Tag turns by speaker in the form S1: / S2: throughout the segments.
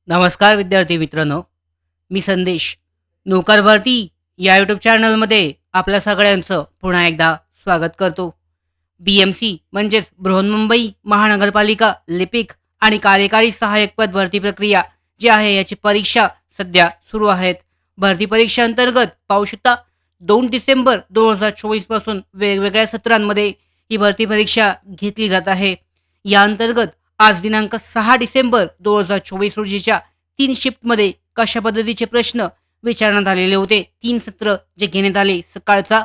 S1: नमस्कार विद्यार्थी मित्रांनो, मी संदेश. नोकर भरती या यूट्यूब चॅनलमध्ये आपल्या सगळ्यांचं पुन्हा एकदा स्वागत करतो. BMC म्हणजेच बृहन्मुंबई महानगरपालिका लिपिक आणि कार्यकारी सहाय्यक पद भरती प्रक्रिया जी आहे याची परीक्षा सध्या सुरू आहेत. भरती परीक्षा अंतर्गत पाहू शकता 2 डिसेंबर 2024 पासून वेगवेगळ्या सत्रांमध्ये ही भरती परीक्षा घेतली जात आहे. या अंतर्गत आज दिनांक 6 डिसेंबर 2024 रोजीच्या 3 शिफ्टमध्ये कशा पद्धतीचे प्रश्न विचारण्यात आलेले होते. 3 सत्र जे घेण्यात आले, सकाळचा,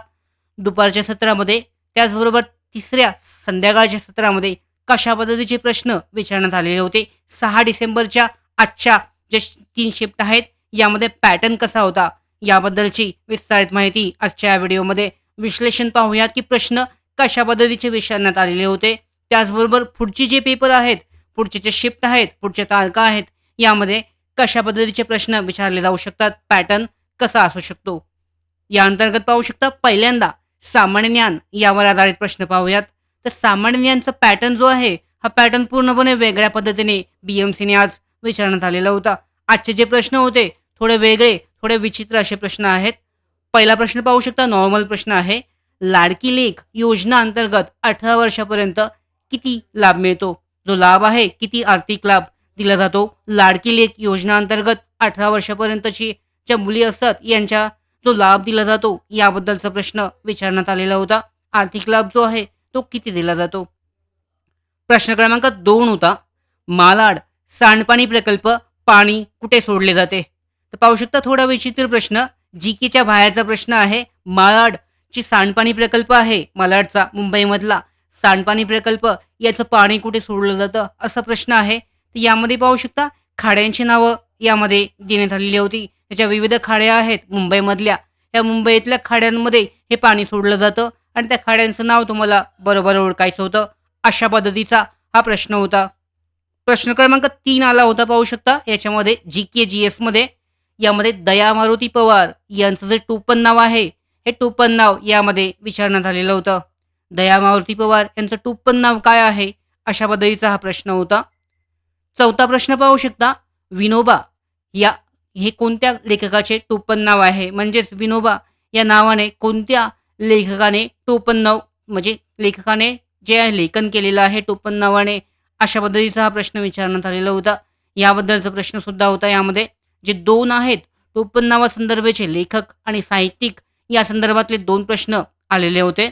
S1: दुपारच्या सत्रामध्ये, त्याचबरोबर तिसऱ्या संध्याकाळच्या सत्रामध्ये कशा पद्धतीचे प्रश्न विचारण्यात आलेले होते. 6 डिसेंबरच्या आजच्या जे 3 शिफ्ट आहेत यामध्ये पॅटर्न कसा होता याबद्दलची विस्तारित माहिती आजच्या या व्हिडिओमध्ये विश्लेषण पाहूयात की प्रश्न कशा पद्धतीचे विचारण्यात आलेले होते. त्याचबरोबर पुढचे जे पेपर आहेत, पुढचे जे शिफ्ट आहेत, पुढच्या तारखा आहेत, यामध्ये कशा पद्धतीचे प्रश्न विचारले जाऊ शकतात, पॅटर्न कसा असू शकतो. या अंतर्गत पाहू शकता पहिल्यांदा सामान्य ज्ञान यावर आधारित प्रश्न पाहूयात. तर सामान्य ज्ञानचा पॅटर्न जो आहे हा पॅटर्न पूर्णपणे वेगळ्या पद्धतीने BMCने आज विचारण्यात आलेला होता. आजचे जे प्रश्न होते थोडे वेगळे, थोडे विचित्र असे प्रश्न आहेत. पहिला प्रश्न पाहू शकता, नॉर्मल प्रश्न आहे. लाडकी लेख योजना अंतर्गत 18 वर्षापर्यंत किती लाभ मिळतो? जो लाभ आहे, किती आर्थिक लाभ दिला जातो लाडकी लेख योजना अंतर्गत 18 वर्षापर्यंतची ज्या मुली असतात यांच्या जो लाभ दिला जातो याबद्दलचा प्रश्न विचारण्यात आलेला होता. आर्थिक लाभ जो आहे तो किती दिला जातो. प्रश्न क्रमांक 2 होता, मालाड सांडपाणी प्रकल्प पाणी कुठे सोडले जाते? तर पाहू शकता थोडा विचित्र प्रश्न, जीकेच्या बाहेरचा प्रश्न आहे. मालाडची सांडपाणी प्रकल्प आहे, मालाडचा मुंबईमधला सांडपाणी प्रकल्प, याचं पाणी कुठे सोडलं जातं असा प्रश्न आहे. तर यामध्ये पाहू शकता खाड्यांची नावं यामध्ये देण्यात आलेली होती. त्याच्या विविध खाड्या आहेत मुंबईमधल्या, या मुंबईतल्या खाड्यांमध्ये हे पाणी सोडलं जातं आणि त्या खाड्यांचं नाव तुम्हाला बरोबर ओळखायचं होतं. अशा पद्धतीचा हा प्रश्न होता. प्रश्न क्रमांक 3 आला होता, पाहू शकता याच्यामध्ये GK GS मध्ये. यामध्ये दया मारुती पवार यांचं जे टोपण नाव आहे हे टोपण नाव यामध्ये विचारण्यात आलेलं होतं. दया मारुती पवार यांचं टोपण नाव काय आहे अशा पद्धतीचा हा प्रश्न होता. चौथा प्रश्न पाहू शकता, विनोबा या हे कोणत्या लेखकाचे टोपण नाव आहे? म्हणजेच विनोबा या नावाने कोणत्या लेखकाने टोपण नाव, म्हणजे लेखकाने जे आहे लेखन केलेलं आहे टोपण नावाने, अशा पद्धतीचा हा प्रश्न विचारण्यात आलेला होता. याबद्दलचा प्रश्न सुद्धा होता. यामध्ये जे 2 आहेत टोपण नावासंदर्भाचे लेखक आणि साहित्यिक या संदर्भातले 2 प्रश्न आलेले होते.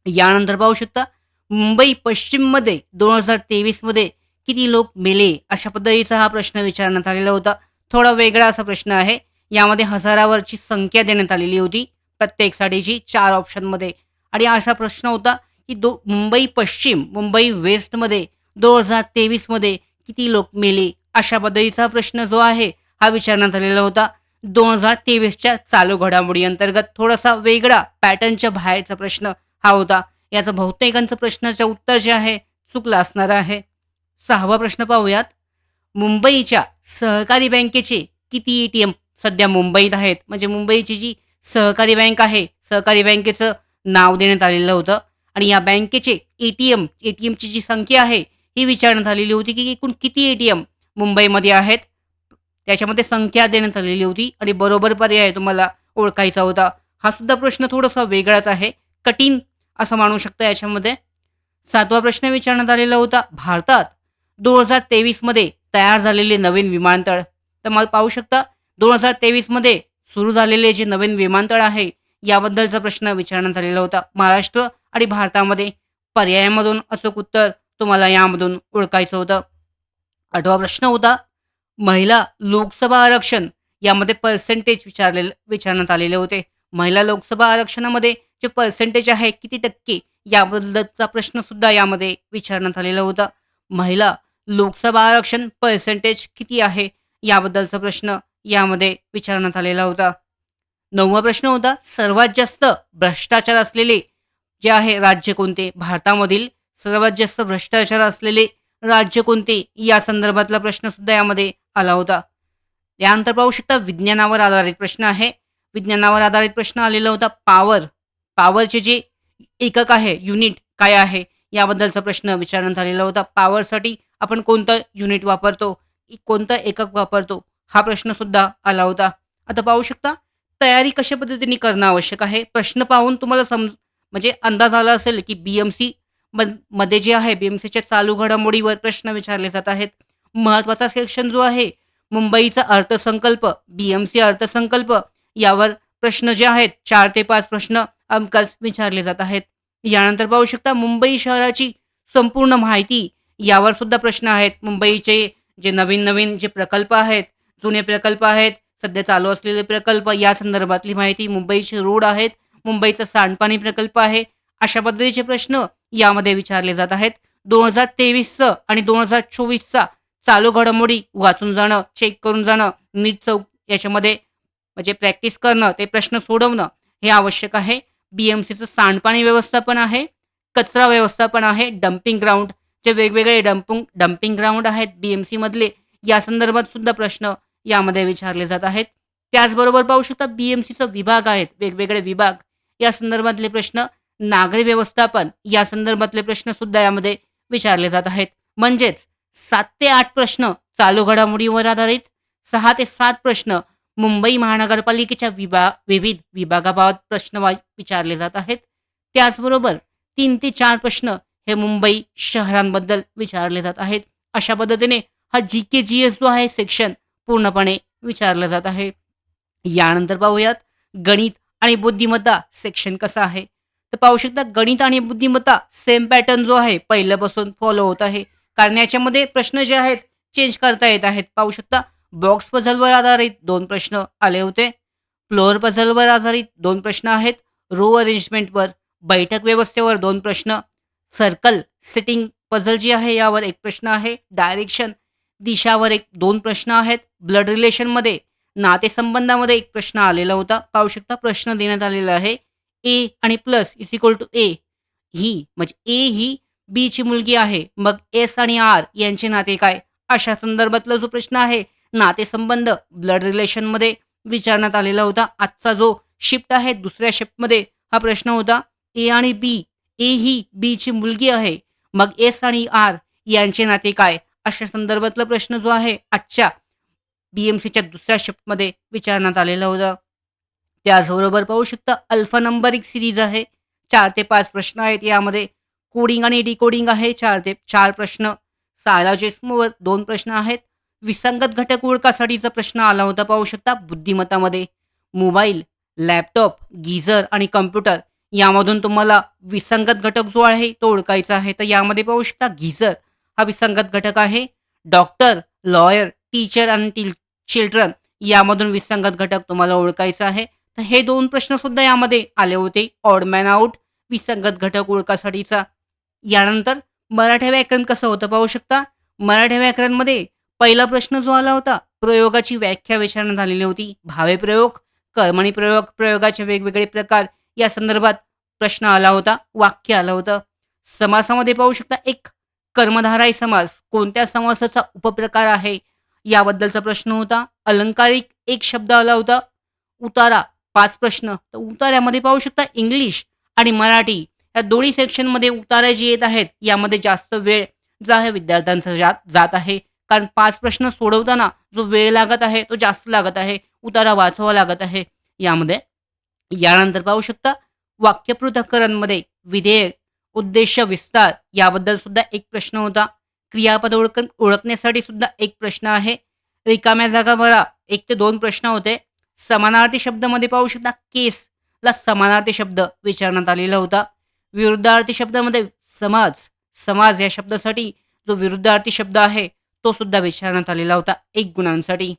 S1: यानंतर पाहू शकता, मुंबई पश्चिममध्ये 2023 मध्ये किती लोक मेले अशा पद्धतीचा हा प्रश्न विचारण्यात आलेला होता. थोडा वेगळा असा प्रश्न आहे. यामध्ये हजारावरची संख्या देण्यात आलेली होती प्रत्येक साठीची 4 ऑप्शनमध्ये. आणि असा प्रश्न होता की मुंबई पश्चिम, मुंबई वेस्टमध्ये 2023 मध्ये किती लोक मेले अशा पद्धतीचा प्रश्न जो आहे हा विचारण्यात आलेला होता. 2023च्या चालू घडामोडी अंतर्गत थोडासा वेगळा पॅटर्नच्या बाहेरचा प्रश्न हा होता. याचा बहुतेकांचं प्रश्नाचं उत्तर जे आहे चुकलं असणार आहे. 6वा प्रश्न पाहूयात, मुंबईच्या सहकारी बँकेचे किती ATM सध्या मुंबईत आहेत? म्हणजे मुंबईची जी सहकारी बँक आहे, सहकारी बँकेचं नाव देण्यात आलेलं होतं आणि या बँकेचे ATMची जी संख्या आहे ही विचारण्यात आलेली होती की एकूण किती ATM मुंबईमध्ये आहेत. त्याच्यामध्ये संख्या देण्यात आलेली होती आणि बरोबर पर्याय तुम्हाला ओळखायचा होता. हा सुद्धा प्रश्न थोडासा वेगळाच आहे, कठीण असं मानू शकता याच्यामध्ये. 7वा प्रश्न विचारण्यात आलेला होता, भारतात 2023 मध्ये तयार झालेले नवीन विमानतळ. तर मला पाहू शकता 2023 मध्ये सुरू झालेले जे नवीन विमानतळ आहे याबद्दलचा प्रश्न विचारण्यात आलेला होता. महाराष्ट्र आणि भारतामध्ये पर्यायामधून अचूक उत्तर तुम्हाला यामधून ओळखायचं होतं. 8वा प्रश्न होता, महिला लोकसभा आरक्षण यामध्ये पर्सेंटेज विचारण्यात आलेले होते. महिला लोकसभा आरक्षणामध्ये जे पर्सेंटेज आहे किती टक्के याबद्दलचा प्रश्न सुद्धा यामध्ये विचारण्यात आलेला होता. महिला लोकसभा आरक्षण पर्सेंटेज किती आहे याबद्दलचा प्रश्न यामध्ये विचारण्यात आलेला होता. 9वा प्रश्न होता, सर्वात जास्त भ्रष्टाचार असलेले जे आहे राज्य कोणते? भारतामधील सर्वात जास्त भ्रष्टाचार असलेले राज्य कोणते या संदर्भातला प्रश्न सुद्धा यामध्ये आला होता. त्यानंतर पाहू शकता विज्ञानावर आधारित प्रश्न आहे. विज्ञानावर आधारित प्रश्न आलेला होता, पॉवरचे जे एकक आहे, युनिट काय आहे याबद्दलचा प्रश्न विचारण्यात आलेला होता. पॉवरसाठी आपण कोणतं युनिट वापरतो कोणतं एकक वापरतो हा प्रश्न सुद्धा आला होता. आता पाहू शकता तयारी कशा पद्धतीने करणं आवश्यक आहे. प्रश्न पाहून तुम्हाला म्हणजे अंदाज आला असेल की BMC मध्ये जे आहे BMCच्या चालू घडामोडीवर प्रश्न विचारले जात आहेत. महत्त्वाचा सेक्शन जो आहे मुंबईचा अर्थसंकल्प, BMC अर्थसंकल्प यावर प्रश्न जे आहेत 4 ते 5 प्रश्न हमखास विचारले जात आहेत. यानंतर पाहू शकता मुंबई शहराची संपूर्ण माहिती यावर सुद्धा प्रश्न आहेत. मुंबईचे जे नवीन-नवीन जे प्रकल्प आहेत, जुने प्रकल्प आहेत, सध्या चालू असलेले प्रकल्प या संदर्भातली माहिती, मुंबईचे रोड आहेत, मुंबईचा सांडपाणी प्रकल्प आहे, अशा पद्धतीचे प्रश्न यामध्ये विचारले जात आहेत. 2023चं आणि 2024चा चालू घडामोडी वाचून जाणं, चेक करून जाणं, नीट याच्यामध्ये म्हणजे प्रॅक्टिस करणं, ते प्रश्न सोडवणं हे आवश्यक आहे. BMCचं सांडपाणी व्यवस्थापन आहे, कचरा व्यवस्थापन आहे, डंपिंग ग्राउंड जे वेगवेगळे डंपिंग ग्राउंड आहेत BMC मधले या संदर्भात सुद्धा प्रश्न यामध्ये विचारले जात आहेत. त्याचबरोबर पाहू शकता BMCचं विभाग आहेत, वेगवेगळे विभाग या संदर्भातले प्रश्न, नागरी व्यवस्थापन या संदर्भातले प्रश्न सुद्धा यामध्ये विचारले जात आहेत. म्हणजेच 7 ते 8 प्रश्न चालू घडामोडीवर आधारित, 6 ते 7 प्रश्न मुंबई महानगरपालिकेच्या विविध विभागाबाबत प्रश्न विचारले जात आहेत. त्याचबरोबर 3 ते 4 प्रश्न हे मुंबई शहरांबद्दल विचारले जात आहेत. अशा पद्धतीने हा GK-GS जो आहे सेक्शन पूर्णपणे विचारला जात आहे. यानंतर पाहूयात गणित आणि बुद्धिमत्ता सेक्शन कसा आहे. तर पाहू शकता गणित आणि बुद्धिमत्ता सेम पॅटर्न जो आहे पहिल्यापासून फॉलो होत आहे. कारण याच्यामध्ये प्रश्न जे आहेत चेंज करता येत आहेत. पाहू शकता बॉक्स पझलवर आधारित 2 प्रश्न आले होते. फ्लोअर पझलवर आधारित 2 प्रश्न आहेत. रो अरेंजमेंटवर, बैठक व्यवस्थेवर 2 प्रश्न, सर्कल सिटिंग पझल जी आहे यावर 1 प्रश्न आहे. डायरेक्शन दिशावर 2 प्रश्न आहेत. ब्लड रिलेशनमध्ये नातेसंबंधामध्ये 1 प्रश्न आलेला होता. पाहू शकता प्रश्न देण्यात आलेला आहे. ए आणि प्लस इज इक्वल टू ए ही म्हणजे ए ही बी ची मुलगी आहे. मग एस आणि आर यांचे नाते काय? अशा संदर्भातला जो प्रश्न आहे नातेसंबंध ब्लड रिलेशनमध्ये विचारण्यात आलेला होता. आजचा जो शिफ्ट आहे दुसऱ्या शिफ्टमध्ये हा प्रश्न होता. ए आणि बी, ए ही बी ची मुलगी आहे. मग एस आणि आर यांचे नाते काय? अशा संदर्भातला प्रश्न जो आहे आजच्या BMCच्या दुसऱ्या शिफ्टमध्ये विचारण्यात आलेला होता. त्याचबरोबर पाहू शकता अल्फा नंबरिक सिरीज आहे. 4 ते 5 प्रश्न आहेत यामध्ये. कोडिंग आणि डिकोडिंग आहे 4 ते 4 प्रश्न. सायलॉजिस्मवर 2 प्रश्न आहेत. विसंगत घटक ओळखासाठीचा प्रश्न आला होता पाहू शकता बुद्धिमत्तामध्ये. मोबाईल, लॅपटॉप, गीझर आणि कॉम्प्युटर यामधून तुम्हाला विसंगत घटक जो आहे तो ओळखायचा आहे. तर यामध्ये पाहू शकता गीझर हा विसंगत घटक आहे. डॉक्टर, लॉयर, टीचर आणि चिल्ड्रन यामधून विसंगत घटक तुम्हाला ओळखायचा आहे. तर हे 2 प्रश्न सुद्धा यामध्ये आले होते. ऑड मॅन आउट, विसंगत घटक ओळखासाठीचा. यानंतर मराठी व्याकरण कसं होतं पाहू शकता. मराठी व्याकरणमध्ये पहिला प्रश्न जो आला होता प्रयोगाची व्याख्या विचारण्यात आलेली होती. भावे प्रयोग, कर्मणी प्रयोग, प्रयोगाचे वेगवेगळे प्रकार या संदर्भात प्रश्न आला होता. वाक्य आलं होतं. समासामध्ये पाहू शकता एक कर्मधाराई समास कोणत्या समासाचा उपप्रकार आहे याबद्दलचा प्रश्न होता. अलंकारिक एक शब्द आला होता. उतारा 5 प्रश्न. तर उतार्यामध्ये पाहू शकता इंग्लिश आणि मराठी या दोन्ही सेक्शनमध्ये उतारे जे येत आहेत यामध्ये जास्त वेळ जो आहे विद्यार्थ्यांचा जात आहे. कारण 5 प्रश्न सोडवताना जो वेळ लागत आहे तो जास्त लागत आहे. उतारा वाचवा लागत आहे यामध्ये. यानंतर पाहू शकता वाक्यपृथक्करणमध्ये विधेयक, उद्देश, विस्तार याबद्दल सुद्धा एक प्रश्न होता. क्रियापद ओळखण्यासाठी सुद्धा एक प्रश्न आहे. रिकाम्या जागा भरा 1 ते 2 प्रश्न होते. समानार्थी शब्दामध्ये पाहू शकता केसला समानार्थी शब्द विचारण्यात आलेला होता. विरुद्धार्थी शब्दामध्ये समाज या शब्दासाठी जो विरुद्धार्थी शब्द आहे तो सुद्धा विचारण्यात आलेला होता 1 गुणांसाठी.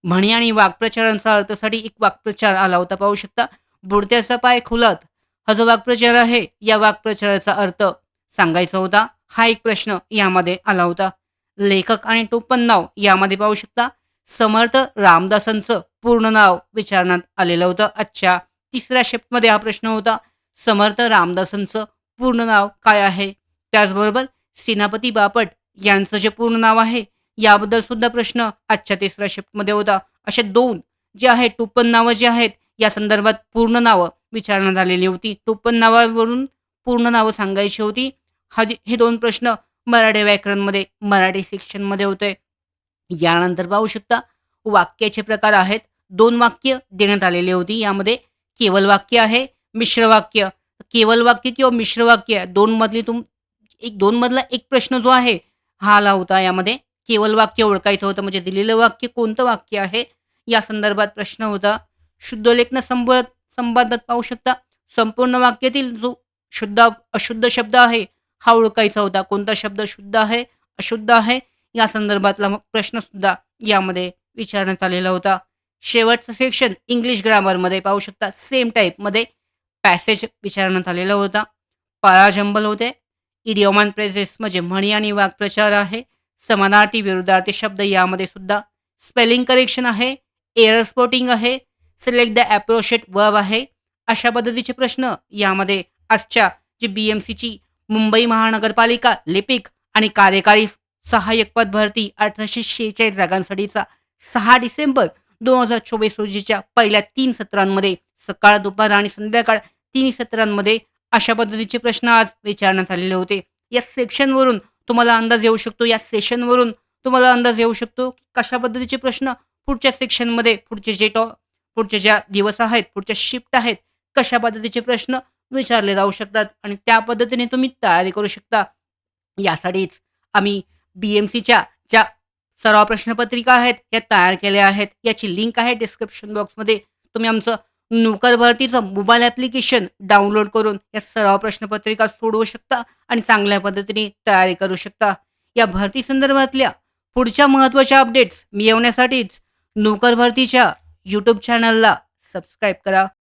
S1: म्हणी आणि वाक्प्रचारांचा अर्थासाठी 1 वाक्प्रचार आला होता पाहू शकता. बुडत्याचा पाय खुलत हा जो वाक्प्रचार आहे या वाक्प्रचाराचा अर्थ सांगायचा होता. हा 1 प्रश्न यामध्ये आला होता. लेखक आणि टोपणनाव यामध्ये पाहू शकता समर्थ रामदासांचं पूर्ण नाव विचारण्यात आलेलं होतं. अच्छा, तिसऱ्या शिफ्टमध्ये हा प्रश्न होता. समर्थ रामदासांचं पूर्ण नाव काय आहे? त्याचबरोबर सेनापती बापट यांचं जे पूर्ण नाव आहे याबद्दल सुद्धा प्रश्न आजच्या तिसऱ्या शिफ्टमध्ये होता. असे 2 जे आहेत टोपण नावं जे आहेत या संदर्भात पूर्ण नावं विचारण्यात आलेली होती. टोपण नावावरून पूर्ण नावं सांगायची होती. हे 2 प्रश्न मराठी व्याकरणमध्ये मराठी सेक्शनमध्ये होते. यानंतर पाहू शकता वाक्याचे प्रकार आहेत. 2 वाक्य देण्यात आलेली होती. यामध्ये केवल वाक्य आहे, मिश्र वाक्य. केवल वाक्य किंवा मिश्र वाक्य 2 मधली 2 मधला एक प्रश्न जो आहे, हा आला होता यामध्ये. केवल वाक्य ओळखायचं होतं म्हणजे दिलेलं वाक्य कोणतं वाक्य आहे, या संदर्भात प्रश्न होता. शुद्ध लेखन संवादात पाहू शकता संपूर्ण वाक्यातील जो अशुद्ध शब्द आहे, हा ओळखायचा होता. कोणता शब्द शुद्ध आहे, अशुद्ध आहे या संदर्भातला प्रश्नसुद्धा यामध्ये विचारण्यात आलेला होता. शेवटचं सेक्शन इंग्लिश ग्रामरमध्ये पाहू शकता सेम टाईपमध्ये पॅसेज विचारण्यात आलेला होता. पाराजंबल होते. इडिओम अँड फ्रेजेस म्हणजे म्हणी आणि वाक्प्रचार आहे. समानार्थी विरुद्धार्थी शब्द यामध्ये सुद्धा स्पेलिंग करेक्शन आहे. एरर स्पॉटिंग आहे. सिलेक्ट द अप्रोप्रिएट वर्ब आहे. अशा पद्धतीचे प्रश्न यामध्ये आजच्या जी BMCची मुंबई महानगरपालिका लिपिक आणि कार्यकारी सहाय्यक पद भरती 1846 जागांसाठीचा 6 डिसेंबर 2024 रोजीच्या पहिल्या 3 सत्रांमध्ये सकाळ, दुपार आणि संध्याकाळ तिन्ही सत्रांमध्ये अशा पद्धतीचे प्रश्न आज विचारण्यात आलेले होते. या सेक्शनवरून तुम्हाला अंदाज येऊ शकतो, या सेशनवरून तुम्हाला अंदाज येऊ शकतो की कशा पद्धतीचे प्रश्न पुढच्या सेक्शनमध्ये पुढचे ज्या दिवस आहेत, पुढच्या शिफ्ट आहेत, कशा पद्धतीचे प्रश्न विचारले जाऊ शकतात आणि त्या पद्धतीने तुम्ही तयारी करू शकता. यासाठीच आम्ही BMCच्या ज्या सराव प्रश्नपत्रिका आहेत या तयार केल्या आहेत. याची लिंक आहे डिस्क्रिप्शन बॉक्समध्ये. तुम्ही आमचं नोकर भरतीचं मोबाईल ॲप्लिकेशन डाउनलोड करून या सराव प्रश्नपत्रिका सोडवू शकता आणि चांगल्या पद्धतीने तयारी करू शकता. या भरती संदर्भातल्या पुढच्या महत्त्वाच्या अपडेट्स मिळवण्यासाठीच नोकर भरतीच्या यूट्यूब चॅनलला सबस्क्राईब करा.